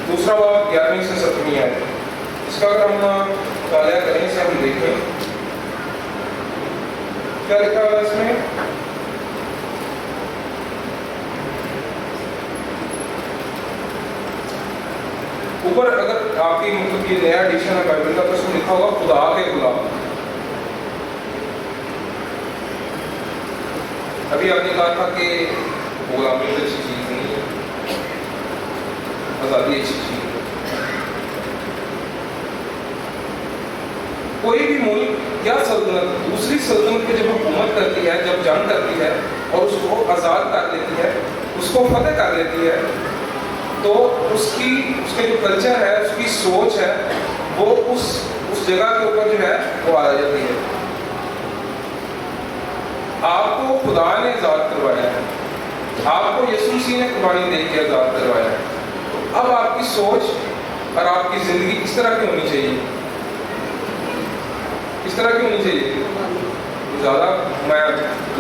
دوسرا باب 11ویں سے 17ویں آیت. اس کا اگر ہم مطالعہ کریں، اسے ہم دیکھیں کیا لکھا ہوا ہے اس میں. اوپر اگر آپ کی مطلب یہ نیا ایڈیشن ہے بائبل کا تو اس میں لکھا ہوگا خدا کے غلام. ابھی آپ نے کہا تھا کہ غلامی ایک اچھی چیز نہیں ہے، آزادی اچھی چیز ہے. کوئی بھی ملک یا سلطنت دوسری سلطنت پہ جب حکومت کرتی ہے، جب جنگ کرتی ہے اور اس کو آزاد کر لیتی ہے، اس کو فتح کر لیتی ہے، تو اس کے جو کلچر ہے، اس کی سوچ ہے، وہ اس جگہ کے اوپر جو ہے وہ آ جاتی ہے. آپ کو خدا نے آزاد کروایا ہے، آپ کو یسوع مسیح نے قربانی دے کے آزاد کروایا ہے. اب آپ کی سوچ اور آپ کی زندگی اس طرح کی ہونی چاہیے، اس طرح کی ہونی چاہیے. میں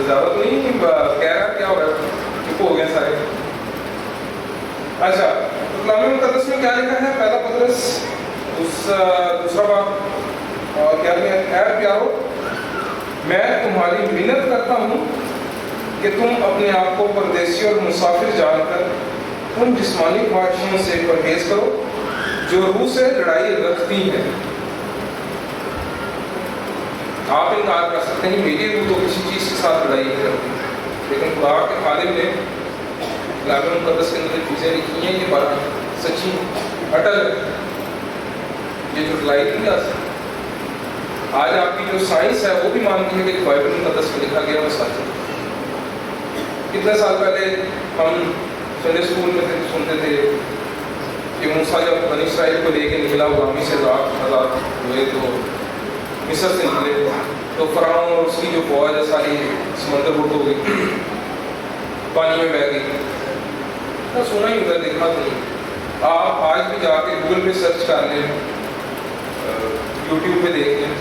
زیادہ تو نہیں کہہ رہا، کیا ہو رہا ہے، چپ ہو گئے سارے. اچھا، کلام مقدس میں کیا لکھا ہے؟ پہلا پطرس دوسرا باب اور کیا ہے؟ اے پیارو، میں تمہاری منت کرتا ہوں کہ تم اپنے آپ کو پردیسی اور مسافر جان کر ان جسمانی خواہشوں سے پرہیز کرو جو روح سے لڑائی رکھتی ہیں. آپ انکار کر سکتے ہیں میری روح تو کسی چیز کے ساتھ لڑائی نہیں کرتی، لیکن خدا کے خادم نے کلام مقدس کے اندر چیزیں لکھی ہیں، یہ بات سچی اٹل ہے، یہ جو لڑائی نہیں جا سکتی. آج آپ کی جو سائنس ہے وہ بھی مانتی ہے کہ بائبل مقدس میں لکھا گیا وہ سچ ہے. کتنے سال پہلے ہم سنڈے اسکول میں سنتے تھے کہ موسیٰ جب بنی اسرائیل کو لے کے نکلا غلامی سے آزاد ہوئے تو مصر سے نکلے تو فرعون اور اس کی جو فوج ہے ساری سمندر بٹ ہو گئی، پانی میں بہہ گئی. سنا ہی ادھر دیکھا تو نہیں. آپ آج بھی جا کے گوگل پہ سرچ کر لیں، یوٹیوب پہ دیکھ لیں،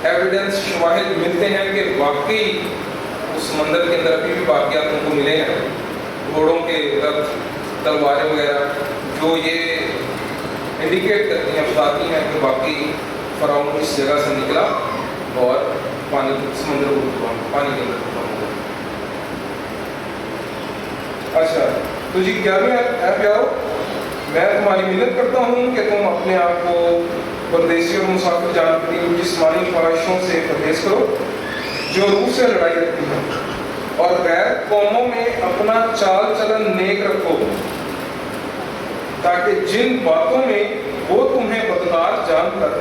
ایویڈنس شواہد ملتے ہیں کہ واقعی اس سمندر کے اندر ابھی بھی واقعات ان کو ملے ہیں، گھوڑوں کے رتھ، تلواریں وغیرہ، جو یہ انڈیکیٹ کرتی ہیں، بتاتی ہیں کہ واقعی فرعون اس جگہ سے نکلا اور سمندر کو پانی کے اندر ختم ہو گیا. اچھا تو جی 11ویں اے پیارو، میں تمہاری منت کرتا ہوں کہ تم اپنے آپ کو پردیسی اور مسافر جان کر ان جسمانی خواہشوں سے پرہیز کرو جو روح سے لڑائی رکھتی ہیں، اور غیر قوموں میں اپنا چال چلن نیک رکھو، تاکہ جن باتوں میں وہ تمہیں بدکار جان کر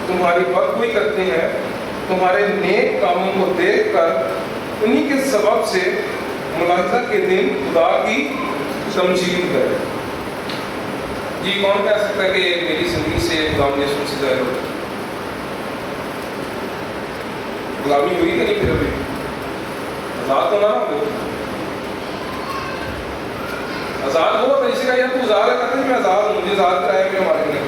تمہاری بدگوئی کرتے ہیں، تمہارے نیک کاموں کو دیکھ کر انہی کے سبب سے ملاحظہ کے دن خدا کی تمجید کرے. जी कौन कह सकता है कि मेरी जिंदगी से गुलामी यीशु से ज़ाहिर हो? गुलामी हुई कि नहीं फिर अभी? आज़ाद तो ना हो? आज़ाद हुआ तो इसी का यार तू आज़ाद करते हैं, मैं आज़ाद हूँ, मुझे आज़ाद कराया मेरे मालिक ने,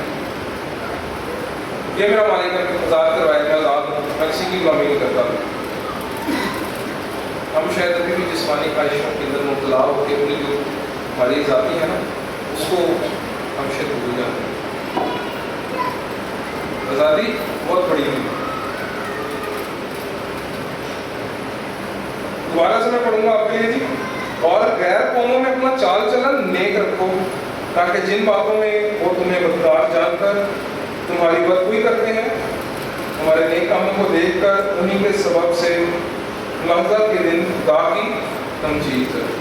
ये मेरा मालिक ने आज़ाद करवाया, मैं आज़ाद हूँ, मैं किसी की गुलामी नहीं करता। हम शायद अभी भी जिस्मानी ख्वाहिशों के अंदर मुबतला होकर अपनी जो हमारी ज़ाती है ना उसको हम शायद भूल जाते हैं। आज़ादी बहुत बड़ी हुई। दोबारा से मैं पढ़ूंगा आपके लिए जी। और गैर कौमों में अपना चाल चलन नेक रखो, ताकि जिन बातों में वो तुम्हें बदकार जानकर तुम्हारी बदगुई करते हैं, तुम्हारे नेक कामों को देखकर उन्हीं के सबब से लहज़ा के दिन खुदा की तमजीद करें।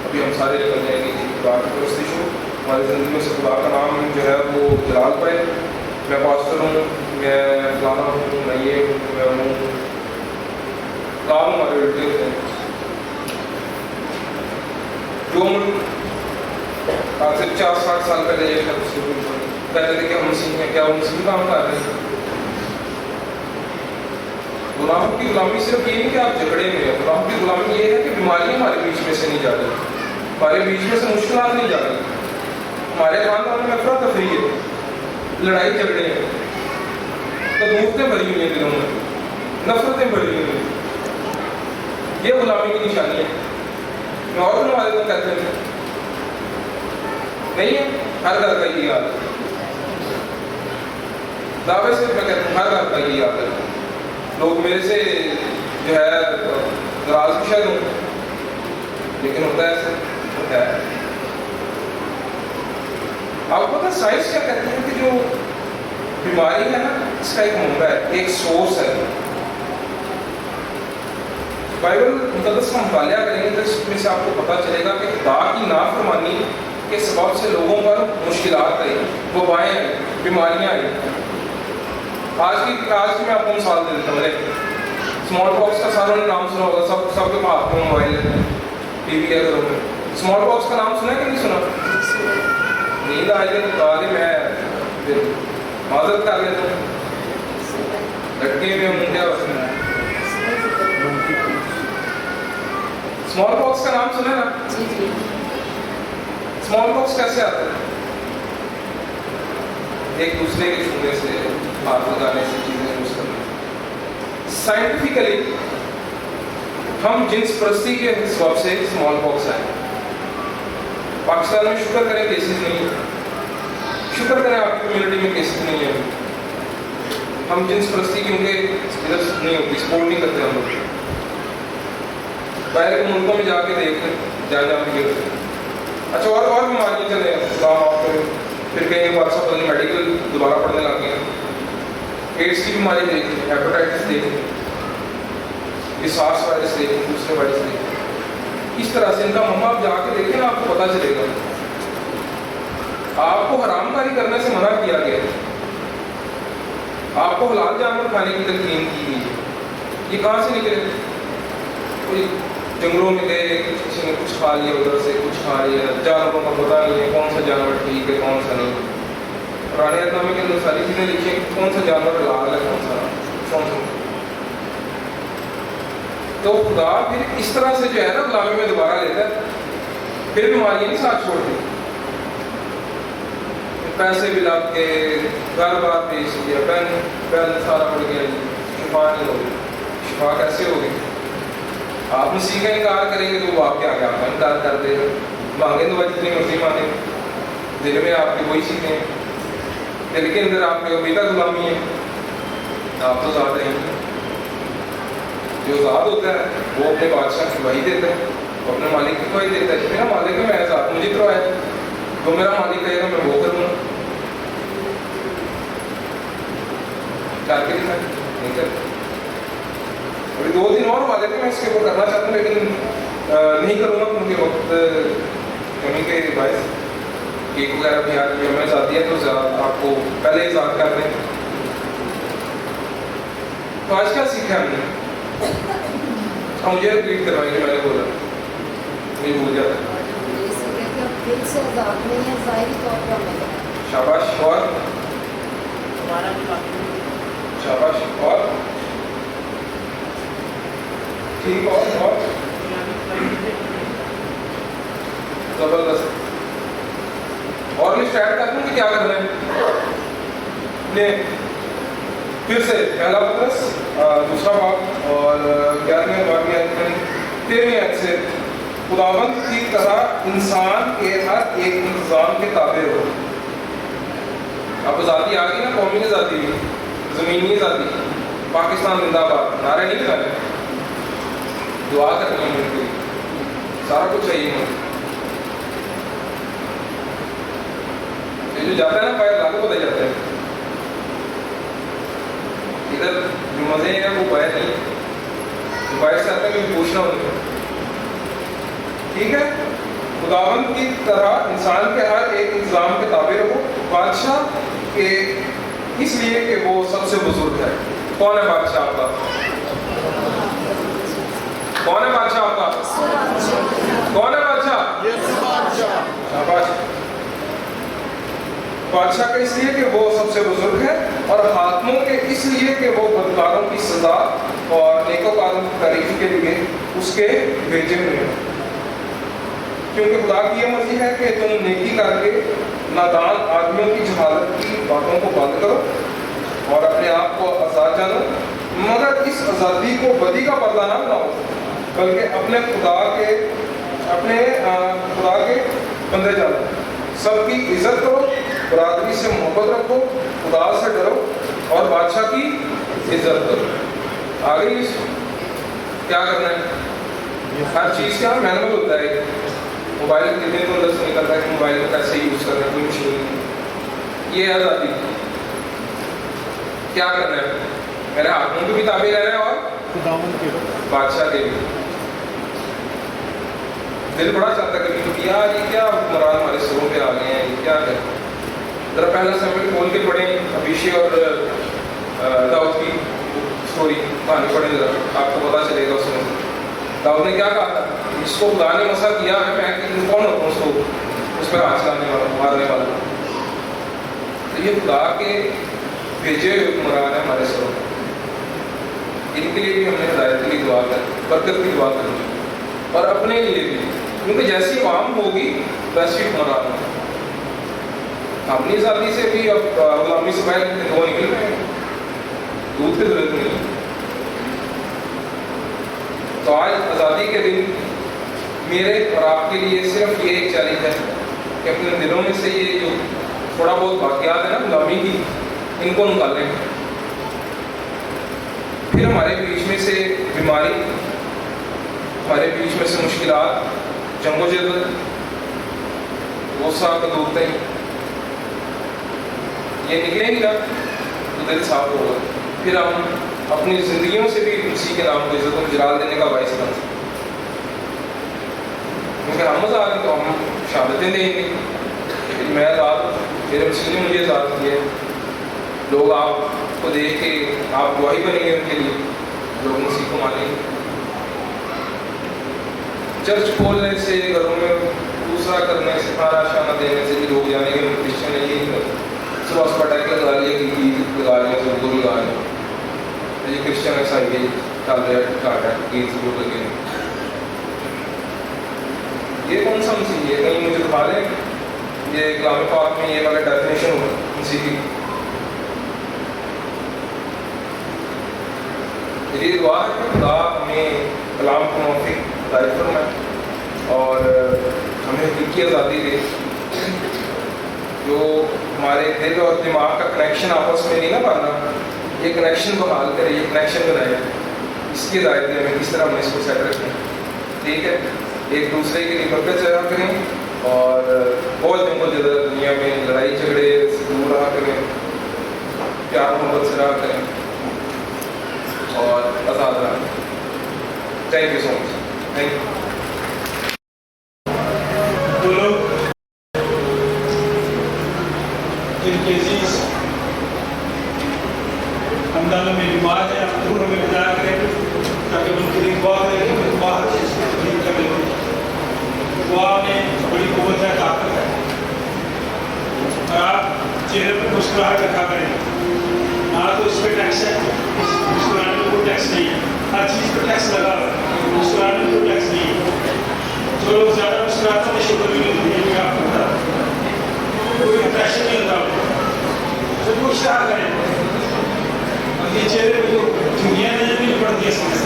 अभी हम सारे निकल जाएंगे कि खुदा की परस्तिश हो, हमारी ज़िंदगी में से खुदा का नाम जो है वो जलाल पाए। मैं पास्टर हूँ, मैं फलाना हूँ, मैं ये हूँ, मैं हूँ, काम हमारे उल्टे होते हैं। जो मुल्क आज से 50-60 साल पहले ये कहते थे कि हम मुस्लिम हैं, क्या वो मुस्लिम काम कर रहे हैं? गुलाम की गुलामी सिर्फ ये नहीं कि आप झगड़े में हैं, गुलाम की गुलामी ये है कि बीमारियां हमारे बीच में से नहीं जा रही, हमारे बीच में से मुश्किलात नहीं जा रही, हमारे खानदान में अफरा तफरी है, लड़ाई झगड़े हैं, तदूरतें भरी हुई हैं, दिलों में नफरतें भरी हुई हैं। ये गुलामी की निशानी है। मैं और हमारे तो कहते हैं नहीं है, हर घर का ये याद है, दावे से मैं कहता हूँ हर घर का ये याद है। लोग मेरे से जो है नाराज भी शायद हों, लेकिन होता है ऐसे, होता है। आपको पता साइंस क्या कहते हैं कि जो बीमारी है ना इसका एक मुद्दा है, एक सोर्स है। बाइबल मुकद्दस का मुतालिया करेंगे तो इसमें से आपको पता चलेगा कि खुदा की नाफरमानी के सबब से लोगों पर मुश्किलात आई, वबाएं आई, बीमारियां आई। आज की मैं आपको मिसाल दे देता हूँ। स्मॉल बॉक्स का सारों ने नाम सुना होगा, सबके हाथ में मोबाइल है, टीवी है घरों में। स्मॉल बॉक्स का नाम सुना है कि नहीं सुना? नींद आ जाए तो आगे मैं फिर माजरत कर लेता हूँ, लटके हुए मुंडिया उसमें। स्मॉल बॉक्स का नाम सुना ना? स्मॉल बॉक्स कैसे आता है? एक दूसरे के छूने से, हाथ लगाने से, चीजें यूज करने। साइंटिफिकली हम जिन्स परस्ती के सबब से स्मॉल बॉक्स आए। पाकिस्तान में शुक्र करें केसेस नहीं है, शुक्र करें आपकी कम्युनिटी में केसेस नहीं है। हम जिन्स परस्ती क्योंकि इधर नहीं होती, सपोर्ट नहीं करते हम लोग। बाहर के मुल्कों में जाके देख जा के अच्छा और बीमारियाँ चले हैं, फिर कहीं व्हाट्सएप वाली मेडिकल दोबारा पढ़ने लग गए। एड्स की बीमारी देखी, हेपेटाइटिस देखी, ये सार्स वायरस देखी, दूसरे वायरस देखी। इस तरह से इनका मम्मा आप जाके देखें ना, आपको पता चलेगा। आपको हरामकारी करने से मना किया गया है, आपको हलाल जानवर खाने की तलकीन की गई है। ये कहाँ से निकले? कोई जंगलों में गए, किसी ने कुछ खा लिया, उधर से कुछ खा लिया। जानवरों का पता नहीं है कौन सा जानवर ठीक है कौन सा नहीं। पुराने अहदनामे के अंदर सारी चीज़ें लिखी हैं, कौन सा जानवर हलाल है कौन सा। तो खुदा फिर इस तरह से जो है ना गुलामी में दोबारा लेता है, फिर बीमारियाँ नहीं साथ छोड़ती। पैसे भी लग के घर बार पेश किया, बैन सारा बढ़ गया, शिफा नहीं होगी। शिफा कैसे होगी? आप मसीह का इनकार करेंगे तो वो आपके आगे आपका इनकार कर देगा। मांगे तो जितनी मर्जी मांगे, दिल में आपकी वही चीज़ें हैं, दिल के अंदर आपके अभी तक गुलामी है। आप तो आज़ाद हैं। जो आज़ाद होता है वो अपने बादशाह की गवाही देता है, वो अपने मालिक की गवाही देता है। मेरा मालिक है, मैं आज़ाद, मुझे करवाया, तो मेरा मालिक कहेगा मैं वो करूँगा, करके दिखाए नहीं करते। अभी 2 दिन और वादे थे, मैं इसके ऊपर करना चाहता हूँ लेकिन नहीं करूँगा क्योंकि वक्त कमी के बायस केक वगैरह भी आज हमें जाती है तो आपको पहले ही याद कर दें। तो आज क्या सीखा हमने? मुझे रिपीट करवाइए, मैंने बोला नहीं भूल जाता। दिल से आज़ाद नहीं है, ज़ाहिरी तौर पर आज़ाद है। शाबाश। और शाबाश। और ठीक। और जबरदस्त। और लिस्ट ऐड कर दूं कि क्या करना है? ने फिर से पहला पत्रस दूसरा बाब और 11वें बाब की आयत में 13वें आयत से, खुदावंद की तरह इंसान के हर एक इंतजाम के ताबे हो। अब आज़ादी आ गई ना, कौमी आज़ादी, ज़मीनी आज़ादी, पाकिस्तान जिंदाबाद, नारे नहीं लगाने, दुआ करनी है उनके लिए, सारा कुछ चाहिए मुझे। ये जो जाता है ना बाहर, लागू पता जाता है, इधर जो मजे हैं वो बाहर नहीं, जो बाहर से आता है कि पूछना उन्हें। ठीक है, खुदावंद की तरह इंसान के हर एक इंतजाम के ताबे रहो, बादशाह के इसलिए कि वो सबसे बुजुर्ग है। कौन है बादशाह आपका? कौन है बादशाह आपका? कौन है बादशाह? शाबाश। बादशाह के इसलिए कि वो सबसे बुजुर्ग है, और हाकिमों के इसलिए कि वो बदकारों की सजा और नेकोकारों की तारीफ के लिए उसके भेजे हुए हैं। क्योंकि खुदा की यह मर्जी है कि तुम नेकी करके नादान आदमियों की जहालत की बातों को बंद करो और अपने आप को आज़ाद जानो, मगर इस आज़ादी को बदी का पर्दा ना बनाओ, बल्कि अपने खुदा के बंदे जानो। सबकी इज्जत करो, बरादरी से मोहब्बत रखो, खुदा से डरो और बादशाह की इज्जत करो। आगे क्या करना है? हर चीज़ का मैनुअल होता है। मोबाइल कितने को अंदर से निकलता है कि मोबाइल को कैसे यूज़ करना है, कोई मुश्किल नहीं। ये आज़ादी क्या करना है? मेरे हाथों की भी ताबे रहना है और बादशाह के भी। दिल बड़ा चाहता है कभी तो यार ये क्या हुक्मरान हमारे सिरों पे आ गए हैं, ये क्या है। जरा पहला सैमुएल खोल के पढ़ें, अबीशे और दाऊद की स्टोरी कहानी पढ़ें, जरा आपको पता चलेगा उसमें दाऊद ने क्या कहा था। इसको खुदा ने मसा किया है, मैं कौन होता हूँ उसको उस पर हाथ चलाने वाला, मारने वाला। तो ये खुदा के भेजे हुए हुक्मरान है हमारे सिरों में। इनके लिए भी हमने हिदायत की दुआ कर, बरकत की दुआ करनी, और अपने लिए भी, क्योंकि जैसी आवाम होगी वैसी हुक्मरान होगा। अपनी आज़ादी से भी अब गुलामी से बाहर वो निकल रहे हैं, दूध की जरूरत नहीं। तो आज आज़ादी के दिन मेरे और आपके लिए सिर्फ ये एक चैलेंज है कि अपने दिलों में से ये जो थोड़ा बहुत वाक़यात है ना गुलामी की, इनको निकालें। फिर हमारे बीच में से बीमारी, हमारे बीच में से मुश्किलात, जंगोजदल, गुस्सा, कदूरतें, ये निकलेंगी ना तो दिल साफ होगा। फिर हम अपनी ज़िंदगियों से भी उसी के नाम को इज्जत और जलाल देने का बायस बन सकते। क्योंकि हम आज़ाद हैं तो हम शहादतें देंगे, लेकिन मैं आज़ाद, मेरे मसीह ने मुझे आज़ाद किया। लोग आपको देख के आप गवाही बनेंगे उनके लिए, लोग मसीह को मानेंगे। चर्च खोलने से, घरों में दूसरा करने से, खाना शाना देने से भी लोग जानेंगे क्रिश्चियन है। ये सुबह पटाखे लगा लिए, गीत लगा लिए, जरूर लगा लिए, ये क्रिश्चियन ऐसा ये चल रहा है, काट है, गीत जरूर लगे। ये कौन सा मसीह है? कहीं मुझे दिखा दें ये कलाम पाक में ये वाला डेफिनेशन होगा मसीह की। ये दुआ है कि खुदा हमें कलाम को मौफिक हिदायत फरमाए और हमें हकीकी आज़ादी दे, जो हमारे दिल और दिमाग का कनेक्शन आपस में नहीं ना पाना, ये कनेक्शन बहाल करे, ये कनेक्शन बनाए। इसकी हिदायत दे हमें किस तरह हमें इसको सेट रखें। ठीक है, एक दूसरे के लिए बरकत जरा करें और बहुत दिन को ज़्यादा दुनिया में लड़ाई झगड़े से दूर रहा करें, प्यार मोहब्बत से रहा करें और आज़ाद रहा। Thank you so much. Thank you. जो लोग जिनके अजीज खानदानों में बीमार हैं, आप जरूर हमें बताया करें ताकि उनके लिए दुआ करें कि बाहर से दुआ में बड़ी कुव्वत है, ताकत है। और आप चेहरे पर मुस्कुराहट रखा करें, ना तो इस पर टैक्स है, मुस्कुराने में कोई टैक्स नहीं है, हर चीज़ पर टैक्स लगा हुआ है, मुस्कुराने में कोई टैक्स नहीं है। जो लोग ज़्यादा मुस्कुराते हैं शुक्र भी नहीं होती है, आपको पता है, कोई प्रेशर नहीं होता, तो मुस्कुरा करें। और ये चेहरे पर जो दुनिया नजर नहीं पड़ती है समझ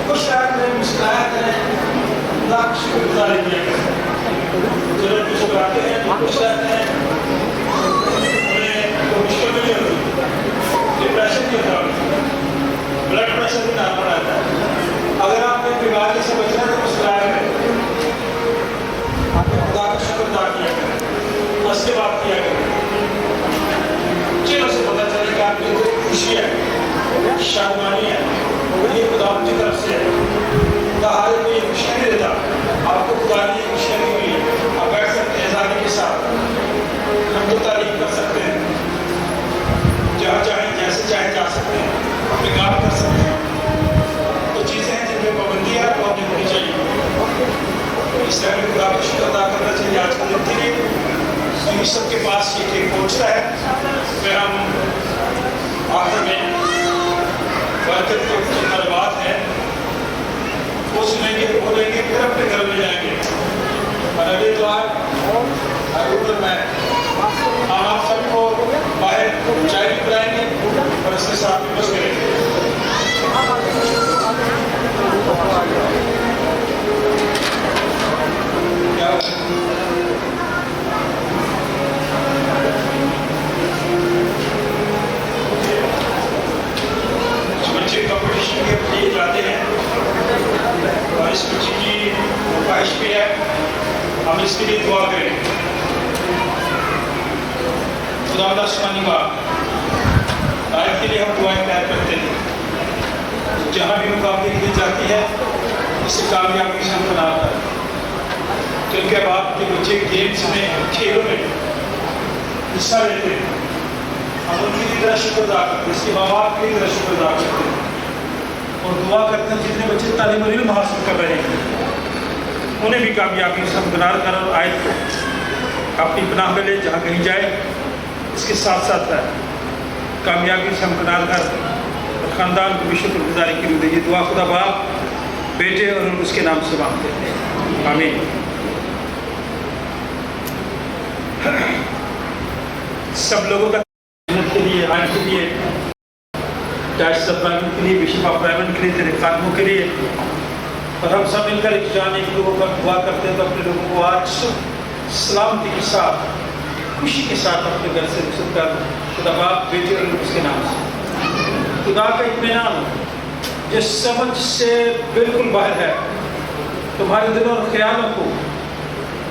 मुस्कुरा करें, मुस्कुराया करें, अल्लाह का शुक्रगुजार किया करें। जो लोग मुस्कुराते हैं, खुश रहते हैं, उन्हें कोई मुश्किल नहीं होती, डिप्रेशन नहीं होता, ब्लड प्रेशर भी नॉर्मल रहता है। अगर आपने बीमारी से बचना है तो मुस्कुराया करें, खुदा का शुक्र अदा किया करें, उसके बाद किया करें। चेहरों से पता चले कि आपकी कोई खुशी है, शादमानी है, ये खुदा की तरफ से है। खुदा हर कोई ये खुशी नहीं देता, आपको खुदा ने ये खुशी दी हुई है। आप बैठ सकते हैं आज़ादी के साथ, हम तो तारीफ कर सकते हैं, जहाँ चाहें जैसे चाहें जा सकते हैं, अपने काम कर सकते हैं। तो चीज़ें हैं जिनमें पाबंदी है, वो हमें होनी चाहिए। इस टाइम में खुदा का शुक्र अदा करना चाहिए। आज के दिन के लिए हम सबके पास ये केक पहुँचता है, फिर हम आखिर में बरकत के कुछ तलबात है वो सुनेंगे, बोलेंगे, फिर अपने घर में जाएंगे। और अगले द्वार मैं हम आप सबको बाहर चाय भी पिलाएंगे और इसके साथ भी बस करेंगे। क्या बच्चे कंपटीशन के लिए जाते हैं और इस बच्चे की ख्वाहिश भी है, हम इसके लिए दुआ करें। खुदा आसमानी बाप, आयत के लिए हम दुआएं तैयार करते हैं। जहाँ भी मुकाबले की जाती है इसे कामयाबी से हम बनाता है, क्योंकि अब आपके बच्चे गेम्स में, खेलों में हिस्सा लेते हैं, हम उनकी भी तरह शुक्र अदा करते हैं, इसके माँ बाप की भी तरह शुक्र अदा करते हैं और दुआ करते हैं जितने बच्चे तालीम इल्म हासिल कर रहे हैं उन्हें भी कामयाबी से हमदनार कर और आयत को अपनी पनाह में ले जहाँ कहीं जाए। इसके साथ साथ कामयाबी से हमदनार कर और ख़ानदान को भी शुक्रगुजारी की रूह दे। ये दुआ खुदा बाप, बेटे और उसके नाम से मांगते हैं, आमीन। सब लोगों का के लिए, आज के लिए, डैश सब्राइमन के लिए, बिशप ऑफ ब्राइमन के लिए, तेरे खादमों के लिए, और हम सब मिलकर एक जान एक लोगों पर दुआ करते हैं तो अपने लोगों को आज सलामती के साथ, खुशी के साथ अपने घर से रुखसत कर खुदा बाप, बेटे और उसके नाम से। खुदा का इत्मीनान जो समझ से बिल्कुल बाहर है, तुम्हारे दिलों और ख्यालों को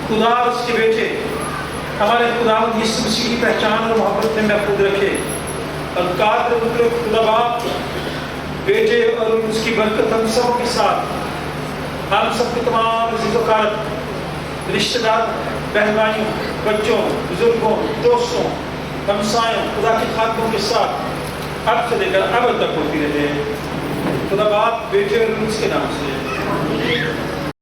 खुदा और उसके बेटे हमारे खुदावंद यीशु मसीह की पहचान और मोहब्बत में महफूज रखे और कादर उतरे खुदा बाप, बेटे और उसकी बरकत हम सब के साथ, हम सब के तमाम अज़ीज़-ओ-कारब रिश्तेदार, बहन भाइयों, बच्चों, बुजुर्गों, दोस्तों, हमसायों, खुदा के खादमों के साथ अब से लेकर अब तक होती रहे। खुदा बाप, बेटे और उसके नाम से।